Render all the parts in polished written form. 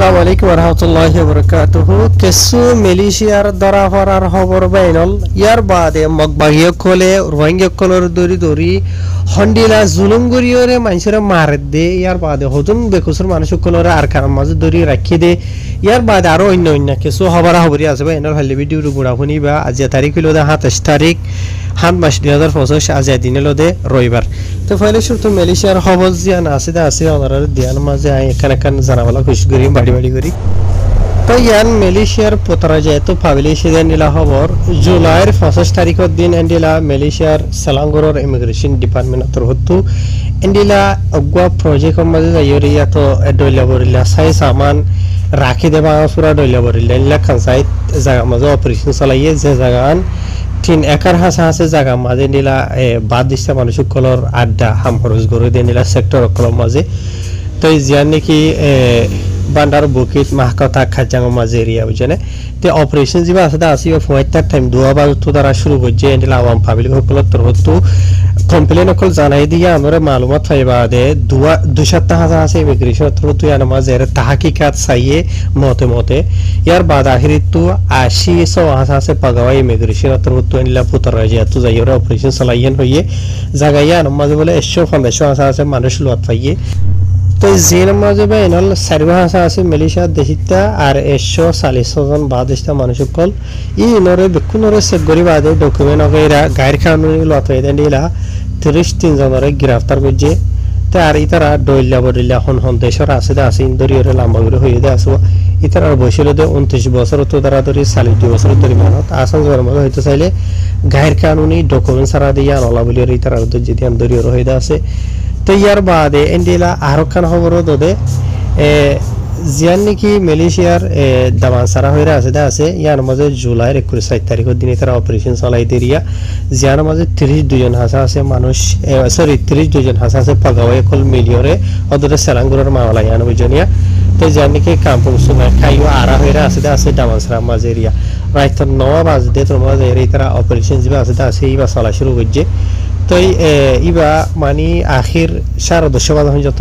আসসালামু আলাইকুম ওয়া রাহমাতুল্লাহি ওয়া বারাকাতুহু কেসু মালয়েশিয়ার ধরা পড়ার খবর বাইনল ইয়ার বাদে মগবাগিয় কোলে রোহিঙ্গা কোলর দরি হন্ডিলা জুলুম গরিয়রে মানুষের মার দে ইয়ার বাদে হতুন বেকুসুর মানুষ কোলরে আর কার মাঝে দরি রাখি দে ইয়ার বাদে আরো অন্য কেসু খবরি আছে বাইনল হলে ভিডিও গুড়া শুনিবা আজি তারিখ হলো 27 তারিখ 7 মাস 2025 আজ দিনে লদে রবিবার তো ফাইলে শুরু মালয়েশিয়ার খবর জিয়ান আছে ওনার দিয়ান মাঝে এখানে কান জানাবালা খুশ করি বাড়ি করি তো ইয়ান মালয়েশিয়ার পোতরা যেহেতু পাবলিশ দিলা খবর জুলাইয়ের 25 তারিখের দিন এন্ডিলা মালয়েশিয়ার সেলাঙ্গোরের ইমিগ্রেশন ডিপার্টমেন্ট তরফতু এন্ডিলা অগয়া প্রজেক্টের মাঝে যাইরিয়া তো ডইলা বরিলা সাই সামান রাখি দেবা পুরা ডইলা বরিলা ইলা খানসাইত জায়গা মাঝে অপারেশন চালাইয়ে যে জায়গান 3 একর হাসে জায়গা মাঝে নিলা বাদ দিছে মানুষ কলর আড্ডা হাম খরচ করে দিয়ে নিলা সেক্টর কলম মাঝে তো জিয়ান নাকি বান্ডার বুকিট মাহকতা খাজাং মাঝে এরিয়া বুঝনে তে অপারেশন জিবা আছে আসি ফয়তার টাইম দুয়া বাজ তো দ্বারা শুরু হচ্ছে এন্ডিলা আওয়াম পাবলিক সকলের তরফতু কমপ্লেন অকল জানাই দিয়া আমরা মালুমাত পাইবা দে দুই সপ্তাহ আছে ইমিগ্রেশন তরফতু ইয়ার মাঝে তাহাকিকাত চাইয়ে মতে ইয়ার বাদ আখিরিতু 80 আছে পাগাওয়া ইমিগ্রেশন তরফতু এন্ডিলা পুতর রাজিয়াতু যাইরে অপারেশন চালাইয়েন হইয়ে জাগাইয়া নমাজ বলে 150 আছে মানুষ লুয়াত পাইয়ে তো জিন মাঝে বাইনল সার্ভে আছে মালয়েশিয়া দেশিতা আর 140 জন বাদেশটা মানুষ কল ই নরে বেকুনরে সেগরি বাদে ডকুমেন্ট ওগেরা গায়র কানুনি লতাই দেনিলা 33 জনরে গ্রেফতার করছে তে আর ইতারা ডইলা বড়িলা হন দেশর আছে ইন্দরিয়রে লাম্বাগুলো হয়ে দে আসো ইতারার বয়সের 29 বছর তো দ্বারা ধরে 40 বছর ধরে মানত আসাম জন্ম হইতে চাইলে গায়র কানুনি ডকুমেন্ট সারা দিয়া নলা বলিয়র ইতারার যদি ইন্দরিয়র হয়ে দে আছে তো ইয়ার বাদে এন্ডিলা আরো খান খবর দে জিয়ান নাকি মালয়েশিয়ার দামান সারা হইরা আছে ইয়ার মাঝে জুলাইয়ের 29 তারিখের দিনে তারা অপারেশন চালাই দেরিয়া জিয়ার মাঝে 32 জন হাসা আছে মানুষ 32 জন হাসা আছে পাগাওয়াই কল মিলিয়রে ওদের সেলাঙ্গুরের মামলা ইয়ান বুঝনিয়া তো জিয়ান নাকি কাম্পুং সুমা খাইও আরা হইরা আছে দামান সারা মাঝে এরিয়া রাত 9 বাজে তোর মাঝে এরি তারা অপারেশন জিবা আছে ইবা চলা শুরু করছে তো ইবা মানে আখির 10:30 বাজে যত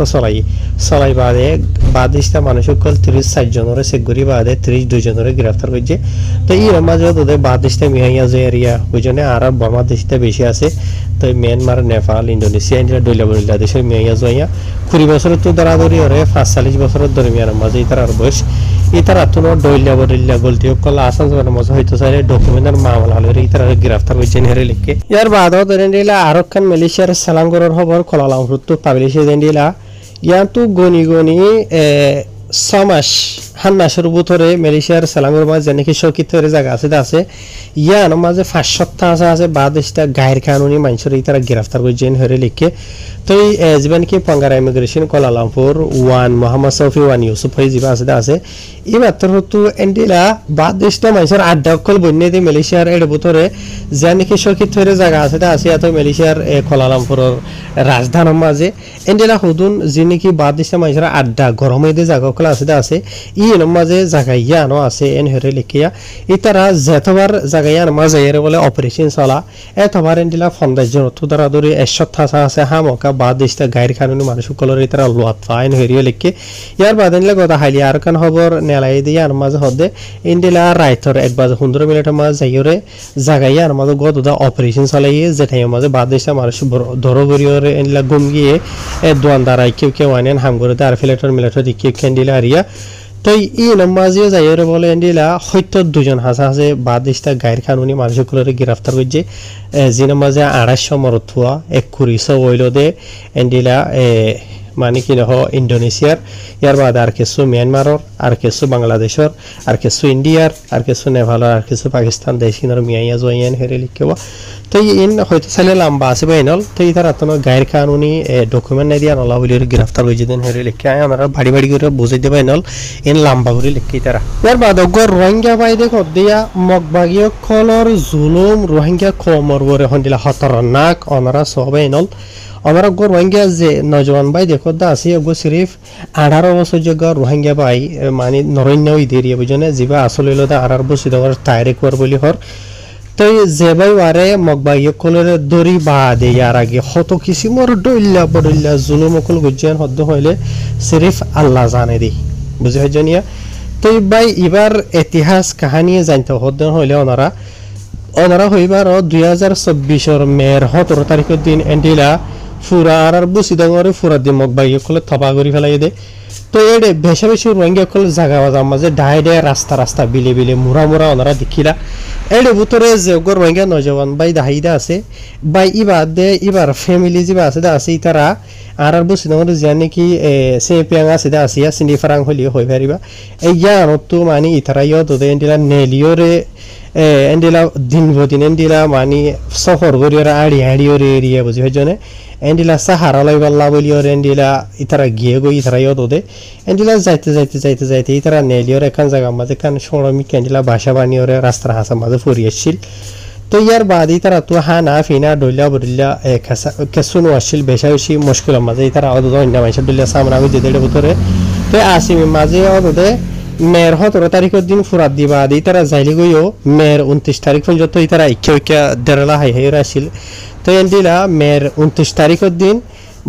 চলাই বাদে বাদিশটা মানুষ কল 30 জনের সেগুরি বাদে 32 জনের গ্রেফতার করছে তো এই মাঝে তোদের বাদিশটা মিহাইয়া যে এরিয়া বুঝনে আর বর্মা দেশটা বেশি আছে তো মিয়ানমার নেপাল ইন্দোনেশিয়া ইন্ডিয়া ডইলা দেশের মিহাইয়া জয়া 20 বছর তো দরাদরি ওরে 45 বছরের দরমিয়ান মাঝে তার বয়স ইতারা তো ডইলা গলতি কল আসাম জনের মাঝে হইতো চাইলে ডকুমেন্টের মামলা হলে ইতারা গ্রেফতার করছে হেরে লিখে ইয়ার বাদও ধরেন্ডিলা আরক্ষণ মালয়েশিয়ার সেলাঙ্গোরের খবর কলালামপুর পাবলিশ দেন্ডিলা ইয়ান্তু গনি 6 মাস হান মাসের ভিতরে মালয়েশিয়ার সেলাঙ্গোর মাঝে নাকি শকিতের জায়গা আছে ইয়ান মাঝে 5 সপ্তাহ আছে বাদেশটা গায়ের কানুনি মানুষের ইতারা গ্রেফতার করছে হেরে লিখে তো এই জীবন কি পঙ্গারা ইমিগ্রেশন কলালামপুর ওয়ান মোহাম্মদ সফি ওয়ান ইউসুফ হয়ে যাবা আছে এই মাত্র তো এন্ডিলা বাদেশটা মানুষের আড্ডা কল বন্যে দিয়ে মালয়েশিয়ার এর ভিতরে যা নাকি শকিতের জায়গা আছে এত মালয়েশিয়ার কলালামপুরের রাজধানীর মাঝে এন্ডিলা হুদুন যে নাকি বাদেশটা মানুষের আড্ডা গরমে দিয়ে জায়গা কল আছে ই মাঝে জাগাইয়ানো আছে এন হেরে লিখিয়া ইতারা যেতবার জাগাইয়ান মাঝে এর বলে অপারেশন চলা এতবার এন্ডিলা 50 জন তো দ্বারা ধরে 100 আছে হামকা বাদেশটা গায়ের কানুনি মানুষ কলর ইতারা লোয়াত ফাইন হেরিয়ে লিখে ইয়ার বাদ এনলা কথা হাইলি আর কান খবর নেলাই দিয়ে আর মাঝে হদে এন্ডিলা রাইতর 1 বাজে 15 মিনিটের মাঝে যাইরে জাগাইয়ান মাঝে গদা অপারেশন চালাইয়ে যেটাই মাঝে বাদেশটা মানুষ ধরো গরিয়রে এনলা গুম গিয়ে দোয়ানদারাই কেউ আনেন হাম করে আর মিলেটর দিকে ক্যান্ডিলা আরিয়া তো ই নমাজিও যাইরে বলে এন্ডিলা হয়তো 2 জন আছে বাদেশটা গায়ের কানুনি মানুষগুলোরে গ্রেফতার করছে যে নমাজে 250 মরথুয়া 21 হইল দে এন্ডিলা মানে কি নহ ইন্দোনেশিয়ার ইয়ার বাদ আর কিছু মিয়ানমারের আর কিছু বাংলাদেশের আর কিছু ইন্ডিয়ার আর কিছু নেপালের আর কিছু পাকিস্তান দেশিনের মিয়াইয়া জয়েন হেরে লিখেবা তো ইন হয়তো চাইলে লম্বা আছে বাইনল তো ইতার আপনার গায়ের কানুনি ডকুমেন্ট নাই দিয়া নলা বলি গ্রেফতার হয়ে যেতেন হেরে লিখে আমরা বাড়ি করে বুঝাই দেবে বাইনল ইন লম্বা করে লিখে তারা ইয়ার বাদ রোহিঙ্গা বাইদে দিয়া মগবাগীয় কলর জুলুম রোহিঙ্গা কমর বরে হন্দিলা খতরনাক ওনারা সবাইনল আমরা রোহিঙ্গা যে নজওয়ান ভাই দেখো দা আছে সিরিফ 18 বছর জায়গা রোহিঙ্গা ভাই মানে নরণ্য ইদেরিয়া বুঝনে যিবা আসলে হলো 18 বছর ধরে তাইরে কর বলি হর তো যে ভাই ওয়ারে মগবাগীয় কলর দরি বাদে ইয়ার আগে হত কিসিমর ডইল্লা বড়িল্লা জুলুম কল গুজিয়ান হদ্দ হইলে সিরিফ আল্লাহ জানে দি বুঝি হজনিয়া তো ভাই এবার ইতিহাস কাহিনী জানতে হদ্দ হইলে ওনারা হইবার 2024 মের 17 তারিখের দিন এন্ডিলা ফুরা আর বুসি দঙরে ফুরা দি মগবাই কলে থপা করি ফেলাই দে তো এডে বেশা বেশি রোহিঙ্গা কলে জায়গা বাজা মাঝে ডাইডে রাস্তা বিলে বিলে মুরা ওনারা দেখিলা এডে ভিতরে যে গর রোহিঙ্গা নজওয়ান ভাই দাহিদা আছে ভাই ইবার ফ্যামিলি জিবা আছে দা আছে তারা আর বুসি দঙরে জানি কি সে পিয়াং আছে দা আছে সিনি ফারাং হলি হই পারিবা এই তো মানে ইতারা ইয়ত দে এন্ডিলা নেলিওরে এন্ডিলা দিন এন্ডিলা মানে সফর করিওরা আড়ি এরিয়া বুঝি হজনে এন্ডিলা সাহারা লইবাল্লা বলিওর এন্ডিলা ইতারা গিয়ে গই ইতারা ইয়দে এন্ডিলা যাইতে ইতারা নেলিওর এখান জায়গা মাঝে কান সংরমিক এন্ডিলা ভাষা বানিওরে রাস্তার হাসা মাঝে ফুরিয়েছিল তো ইয়ার বাদ ইতারা তো হানা ফিনা ডইলা বরিলা কেসুন আসছিল বেশি মুশকিল মাঝে ইতারা অদদ অন্য মানুষের ডইলা সামনা আমি যেতে ভিতরে তো আসিমি মাঝে অদদে মের 17 তারিখের দিন ফুরাত দিবা আদি তারা যাইলে গইও মের 29 তারিখ পর্যন্ত ইতারা ইচ্ছা দেড়লা হাই আসছিল তো এন্ডিলা মের 29 তারিখের দিন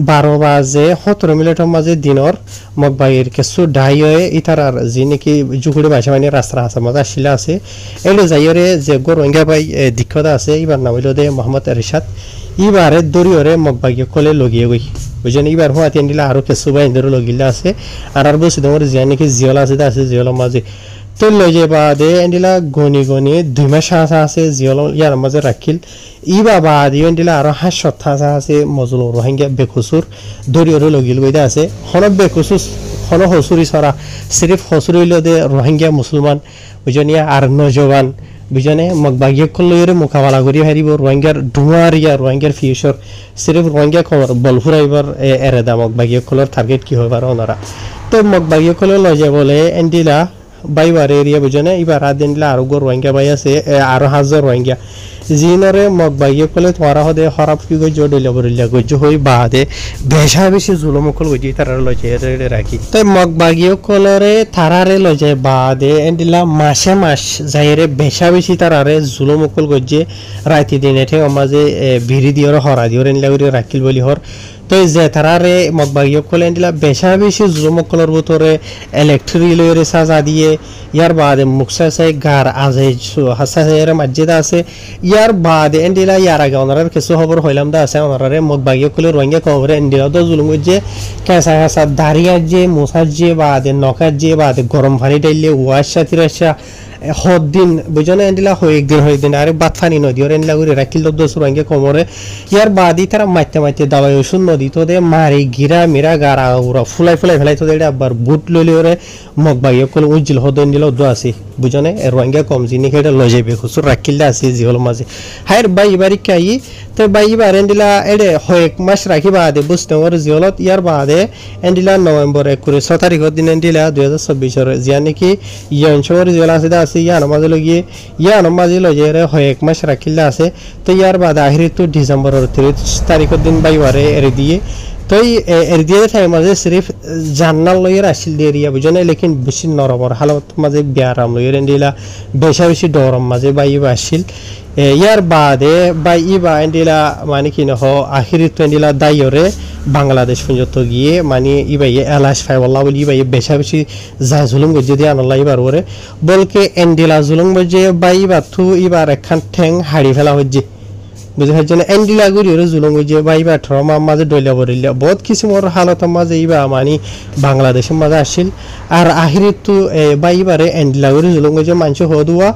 12 বাজে 17 মিনিটের মাঝে দিনর মগবাইয়ের কিছু ডাইয়ে ইতারার যে নাকি জুকুড়ি ভাষা মানে রাস্তা হাসা মাঝে আসিলা আছে এলো যাইরে যে গোরঙ্গা ভাই দীক্ষতা আছে এবার নাম হইল দে মোহাম্মদ এরশাদ ইবারে দরিয়রে মগবাইয়ে কলে লগিয়ে গই বুঝেন এবার হওয়াতে এন্ডিলা আরো কিছু ভাই এন্ডেরও লগিলা আছে আর বসে তোমার যে নাকি জিওলা আছে জিওলার মাঝে তো লয়ে বাদে এন্ডিলা গনি 2 মাস আছে জিওল ইয়ার মাঝে রাখিল ইবা বাদে এন্ডিলা আরো 7 আছে মজলুম রোহিঙ্গা বেকুসুর দরিয়রে লগিল গইদা আছে হন বেকুসুস হন হসুরি সরা সিরিফ হসুরি লদে রোহিঙ্গা মুসলমান বুঝনিয়া আর নজওয়ান বুঝনে মগবাগিয়ে কলয়ের মোকাবেলা করি হারিব রোহিঙ্গার ডুমারিয়া রোহিঙ্গার ফিউচার সিরিফ রোহিঙ্গা খবর বলফুরাইবার এরেদা মগবাগিয়ে কলর টার্গেট কি হইবার ওনারা তো মগবাগিয়ে কল লয়ে বলে এন্ডিলা বাইবার এরিয়া বুঝনে এবার আদিনলা আরো গো রোহিঙ্গা বাই আছে আরো 1000 রোহিঙ্গা জিনরে মগবাগিয়ে কলে তোরা হদে খরাব কি গই জড়িলা বরিলা গই হই বাদে বেশি জুলুম কল গই তারা লয়ে রাখি তো মগবাগিয়ে কলরে তারারে লয়ে বাদে এন্ডিলা মাস যাইরে বেশি তারারে জুলুম কল গই রাতি দিনে থে মাঝে বিড়ি দিওর হরা দিওর এনলা করে রাখিল বলি হর তো যে তারারে মগবাগিয়ে কলে এন্ডিলা বেশি জুলুম কলর ভিতরে ইলেকট্রিক লয়ে সাজা দিয়ে ইয়ার বাদে মুকসা সাই গার আজে হাসায়ের মসজিদ আছে ইয়ার বাদে এন্ডিলা ইয়ার আগে ওনার কিছু খবর হইলাম দা আছে ওনারে মগবাগিয়ে কলে রোহিঙ্গা খবরে এন্ডিলা তো জুলুম যে কাঁচা দাঁড়িয়ে যে মোসার যে বাদে নকার যে বাদে গরম পানি ডাইলে ওয়াশা তিরাশা হদিন বুঝনে এন্ডিলা হয়ে দিন আরে বাত ফানি নদী ওর এন্ডিলা করে রাখিল দোস রোহিঙ্গা খবরে ইয়ার বাদি তারা মাইতে দাবাই ওষুধ নদী তো দে মারি গিরা মিরা গারা ওরা ফুলাই ফেলাই তো এটা আবার বুট লইলে ওরে মগবাগিয়ে কলে উজ্জিল হদ এন্ডিলা দো আছে বুঝনে রোহিঙ্গা কম জিনি খেটা লয়ে যাবে খুচুর রাখিলটা আছে জিহল মাঝে হায়ের বাই বাড়ি কাই তো বাই বার এন্ডিলা এডে এক মাস রাখি বাদে বুঝতে ওর জিহলত ইয়ার বাদে এন্ডিলা নভেম্বর 6 তারিখের দিন এন্ডিলা 2024 জিয়া নাকি ইয়ানশোর জিহল আছে ইয়ার মাঝে লয়ে এক মাস রাখিলা আছে তো ইয়ার বাদে আখিরি তো ডিসেম্বরের 30 তারিখের দিন বাইবারে এর দিয়ে তো এর দিয়ে থাকে মাঝে সিরিফ জান্নাল লয়ের আসিল এরিয়া বুঝনে লেকিন বেশি নরমর হালত মাঝে ব্যারাম লয়ের এন্ডিলা বেশি ডরম মাঝে বাইবা আসিল ইয়ার বাদে বাইবা এন্ডিলা মানে কি নহ আখিরি তো এন্ডিলা দাইরে বাংলাদেশ পর্যন্ত গিয়ে মানে ইবাই এলাশ ফাইবল্লা বলি ইবাই বেশি যা জুলুম গজে দিয়ে আনল্লা ইবার ওরে বলকে এন্ডিলা জুলুম গজে বাইবা থু ইবার একখান ঠ্যাং হাড়ি ফেলা হচ্ছে বুঝে হচ্ছে না এন্ডিলা গুড়ি ওরে জুলুম গজে বাইবা ঠরমা মাঝে ডইলা বরিলা বহুত কিসিমর হালতের মাঝে ইবা মানে বাংলাদেশের মাঝে আসিল আর আখিরি তো বাইবারে এন্ডিলা গুড়ি জুলুম গজে মানুষ হদুয়া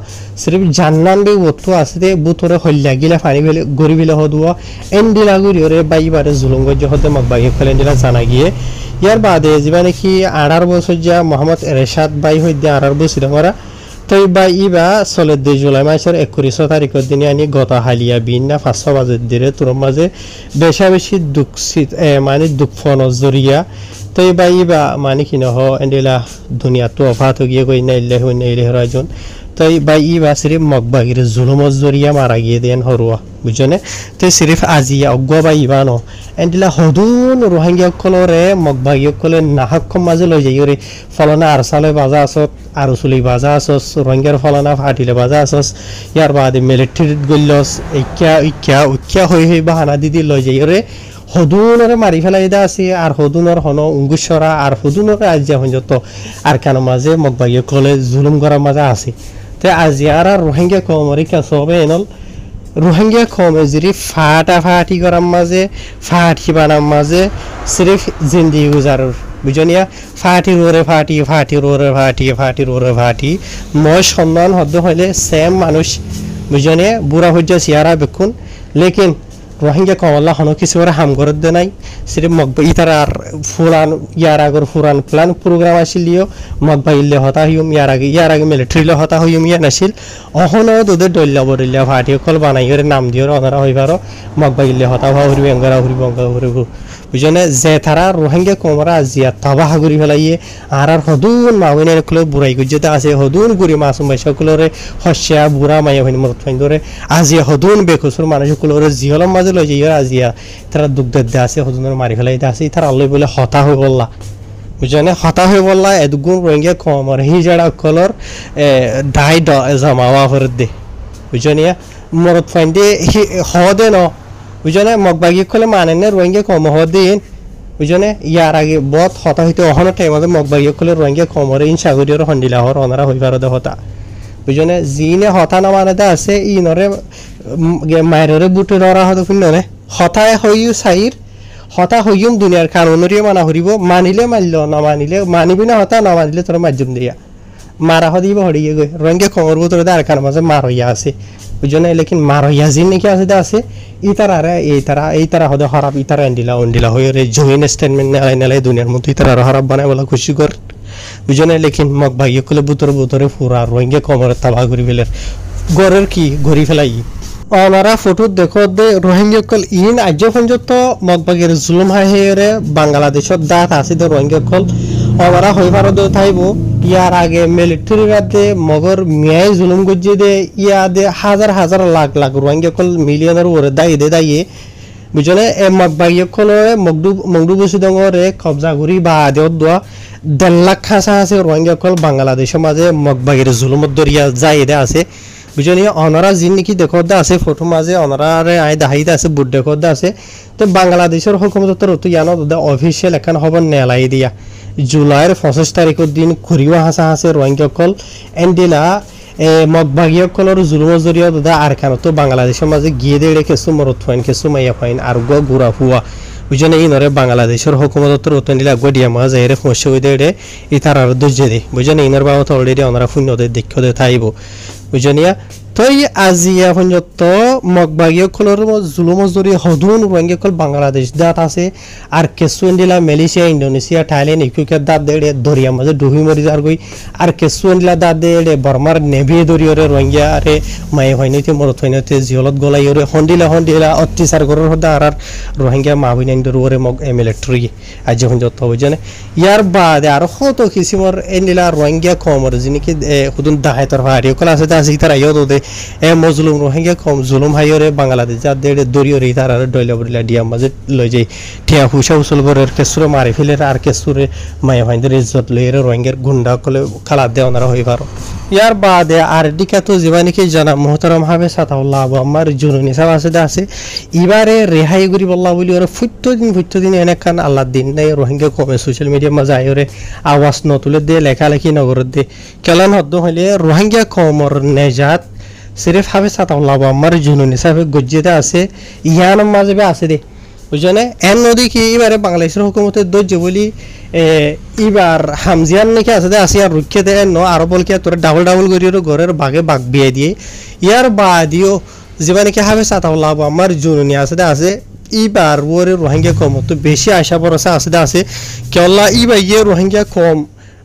সিরিফ জান্নান বে ওতো আছে বুতরে হল্লা গিলা পানি ফেলে গড়ি ফেলে হদুয়া এন্ডিলা গুড়ি ওরে বাইবারে জুলুম গজে হতে মগবাগিয়ে ফেলে এন্ডিলা জানা গিয়ে ইয়ার বাদে যিবা নাকি 18 বছর যা মোহাম্মদ এরশাদ বাই হইতে 18 বছর ধরা তো বাই ইবা 2 জুলাই মাসের 21 তারিখের দিনে আনি গত হালিয়া বিনা 500 বাজে দিরে তোর মাঝে বেশি দুঃখিত মানে দুঃখ নজরিয়া তো বাই ইবা মানে কি নহ এন্ডিলা দুনিয়া তো অফাত গিয়ে কই না ইল্লাহি রাজন তো বাই ইবা সিরিফ মগবাগির জুলুমত জরিয়া মারা গিয়ে দেন হরুয়া বুঝনে তো সিরিফ আজিয়া অগ্গা বাই ইবা ন এন্ডিলা হদুন রোহিঙ্গা কলরে মগবাগিয়ে কলে নাহক মাঝে লই যাই রে ফলনা আরসালে বাজা আসত আরসুলি বাজা আসস রোহিঙ্গার ফলনা ফাটিলে বাজা আসস ইয়ার বাদে মিলিটারিত গল্লস ইক্যা হই বাহানা দিদি লই যাই রে হদুনরে মারি ফেলাই দা আছে আর হদুনর হন উঙ্গুসরা আর হদুনরে আজিয়া হঞ্জত আর কানো মাঝে মগবাগিয়ে কলে জুলুম করার মাঝে আছে তে আজিয়ার আর রোহিঙ্গা কমরি কাসবে এনল রোহিঙ্গা কমে যদি ফাটি করার মাঝে ফাটি বানার মাঝে সিরিফ জিন্দিগি গুজারর বুঝনিয়া ফাটি রোরে মই সম্মান হদ্দ হইলে সেম মানুষ বুঝনিয়া বুড়া হজ্জা সিয়ারা বেকুন লেকিন রোহিঙ্গা কমল্লা হনো কিছু করে হাম করে দে নাই সিরিফ মগবা ইতার আর ফুরান ইয়ার আগর ফুরান প্ল্যান প্রোগ্রাম আসিলিও মগবা ইল্লে হতা হইম ইয়ার আগে মিলিটারিলে হতা হইম ইয়া নাছিল অহনো দুধে ডল্লা বরিল্লা ফাটি কল বানাই করে নাম দিও অনারা হইবারো মগবা ইল্লে হতা হরিব এঙ্গারা হরিব বুঝনে যে তারা রোহিঙ্গা কমরা আজিয়া তবাহ করি ফেলাইয়ে আর হদুন মাউনের কুলো বুড়াই গুজতে আছে হদুন গুড়ি মাছ মাইসা কুলোরে হস্যা বুড়া মাইয়া হইন মরত ফাইন ধরে আজিয়া হদুন বেকসুর মানুষ কুলোরে জিহলম মাঝে লই যাই আজিয়া তারা দুঃখ দে আছে হদুনের মারি ফেলাইতে আছে তারা আল্লাহ বলে হতা হয়ে বললা বুঝনে হতা হয়ে বললা এদগুণ রোহিঙ্গা কমর হিজাড়া কলর ডাই জমাওয়া করে দে বুঝনিয়া মরত ফাইন দে হদে ন বুঝনে মগবাগি কলে মানে রোহিঙ্গা কম হদিন বুঝনে ইয়ার আগে বত হতা হইতে অহন টাইমতে মগবাগি কলে রোহিঙ্গা কমরে ইন সাগরিয়র হন্ডিলা হর অনারা হইবার দে হতা বুঝনে জিনে হতা না মানে আছে ইনরে মায়েরে বুটে ধরা হতো কিননে হতায় হইউ সাইর হতা হইম দুনিয়ার কারণরে মানা হরিব মানিলে মানল না মানিলে মানিবি না হতা না মানিলে তোর মাজ্জুম দিয়া মারা হদিব হড়িয়ে গই রোহিঙ্গা কমর বুতরে আর কার মাঝে মার হইয়া আছে বুঝনে লেকিন মার হইয়া জিন নাকি আছে এই তারা হদে খারাপ ইতারা এন্ডিলা হয়ে রে জয়েন স্টেটমেন্ট নেলাই দুনিয়ার মধ্যে ইতারা খারাপ বানায় বলা খুশি কর বুঝনে লেকিন মগ ভাইয়ে কলে বুতরে ফুরা রোহিঙ্গা কমর তাবা করি ফেলে গরের কি গড়ি ফেলাই অনারা ফটো দেখো দে রোহিঙ্গা কল ইন আজ্য পর্যন্ত মগবাগের জুলুম হাইরে বাংলাদেশত দাঁত আছে দে রোহিঙ্গা কল অনারা হইবার দে থাইব ইয়ার আগে মিলিটারি রাতে মগর মিয়াই জুলুম গজ্জে দে ইয়া দে হাজার লাখ রোহিঙ্গা কল মিলিয়নের ওরে দাইয়ে বুঝলে এ মগবাগিয়ে কলে মগডু বসি দঙরে কবজা করি বা দেও দোয়া 1.5 লাখ খাসা আছে রোহিঙ্গা কল বাংলাদেশের মাঝে মগবাগের জুলুমত দরিয়া যাই দে আছে বুঝলি অনারা জিন নাকি দেখো আছে ফটো মাঝে অনারারে আয় দাহাইতে আছে বুট দেখো আছে তো বাংলাদেশের হুকুমতের তো ইয়ানো অফিসিয়াল এখন খবর নেলাই দিয়া জুলাইয়ের 25 তারিখের দিন খুরিও হাসা আছে রোহিঙ্গা কল এন্ডিলা মগবাগিয়া কলর জুলুমের জরিয়া দাদা আর কেন তো বাংলাদেশের মাঝে গিয়ে দেড়ে কেসু মরত ফাইন কেসু মাইয়া ফাইন আর গুড়া ফুয়া বুঝনে ইনরে বাংলাদেশের হুকুমতের অতনিলা গডিয়া মাঝ এর ফসে হই দেড়ে ইতার আর দজ্জে দে বুঝনে ইনর বাবত অলরেডি ওনারা শূন্য দে দেখো দে থাইব বুঝনিয়া তই আজিয়া পর্যন্ত মগবাগিয়া কলর জুলুমের জরিয়া হদুন রোহিঙ্গা কল বাংলাদেশ দাঁত আছে আর কেসু এন্ডিলা মালয়েশিয়া ইন্দোনেশিয়া থাইল্যান্ড ইকুইকার দাঁত দেড়ে দরিয়া মাঝে ডুবি মরি যার গই আর কেসু এন্ডিলা দাঁত দেড়ে বর্মার নেভি দরিয়রে রোহিঙ্গা আরে মায়ে হইনিতে মরত হইনিতে জিয়লত গলাই ওরে হন্ডিলা অত্যাচার করার হদা আর রোহিঙ্গা মাবিনাইন্দর ওরে মগ মিলিটারি আজ পর্যন্ত বুঝনে ইয়ার বাদে আর কত কিসিমর এন্ডিলা রোহিঙ্গা কমর যিনিকি হুদুন দাহাইতর ভাড়ি কল আছে তা সিতার আইও দে এ মজলুম রোহিঙ্গা কম জুলুম হাইরে বাংলাদেশ যা দেড়ে দরিয়রে তার আর ডয়লা বড়িলা ডিয়াম মাঝে লই যাই ঠিয়া হুসা উসল গরের কেসুরে মারি ফেলে আর কেসুরে মায়া ভাইদের ইজ্জত লইরে রোহিঙ্গার গুন্ডা কলে খালা দে ওনারা হই পারো ইয়ার বাদে আর দিকা তো জীবানিকে জানা মোহতারাম হাবে সাতাউল্লাহ আবু আমার জুনুনি সাহেব আছে এবারে রেহাই করি বল্লা বলি ওরে ফুট্টো দিন এনেকান আল্লাহ দিন নাই রোহিঙ্গা কমে সোশ্যাল মিডিয়া মাঝে আইরে আওয়াজ নতুলে দে লেখালেখি নগরত দে কেলান হদ্দ হইলে রোহিঙ্গা কমর নেজাত সিরিফ হাবে সাতাউল্লাহ আবু আমার জুনুনি সাহেব গজ্জেতে আছে ইয়ান মাঝে আছে দে বুঝনে এন নদী কি এবারে বাংলাদেশের হুকুমতের দৈর্য বলি এবার হামজিয়ান নাকি আছে দে আসি আর রুখে দে ন আরো বলকে তোর ডাবল করি ঘরের বাঘে বাঘ বিয়ে দিয়ে ইয়ার বাদিও যেবা নাকি হাবে সাতাউল্লাহ আবু আমার জুনুনি আছে দে আছে এবার ওরে রোহিঙ্গা কম তো বেশি আশা ভরসা আছে দে আছে কেলা ইবা ইয়ে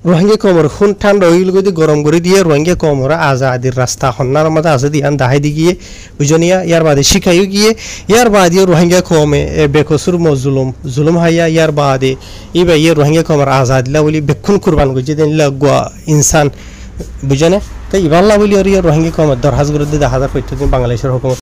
রোহিঙ্গা কমর খুন ঠান্ডা হইল গদি গরম করে দিয়ে রোহিঙ্গা কমরা আজাদির রাস্তা হন্নার মাঝে আছে দিয়ান দাহাই দি গিয়ে বুঝনিয়া ইয়ার বাদে শিখাইও গিয়ে ইয়ার বাদে রোহিঙ্গা কমে বেকসুর জুলুম হাইয়া ইয়ার বাদে ইবা ইয়ে রোহিঙ্গা কমর আজাদিলা বলি বেক্ষণ কুরবান গজি দেন লাগা ইনসান বুঝনে তো ইবাল্লা বলি আর রোহিঙ্গা কমর দরহাজ করে দে 10,000 বাংলাদেশের হুকুমত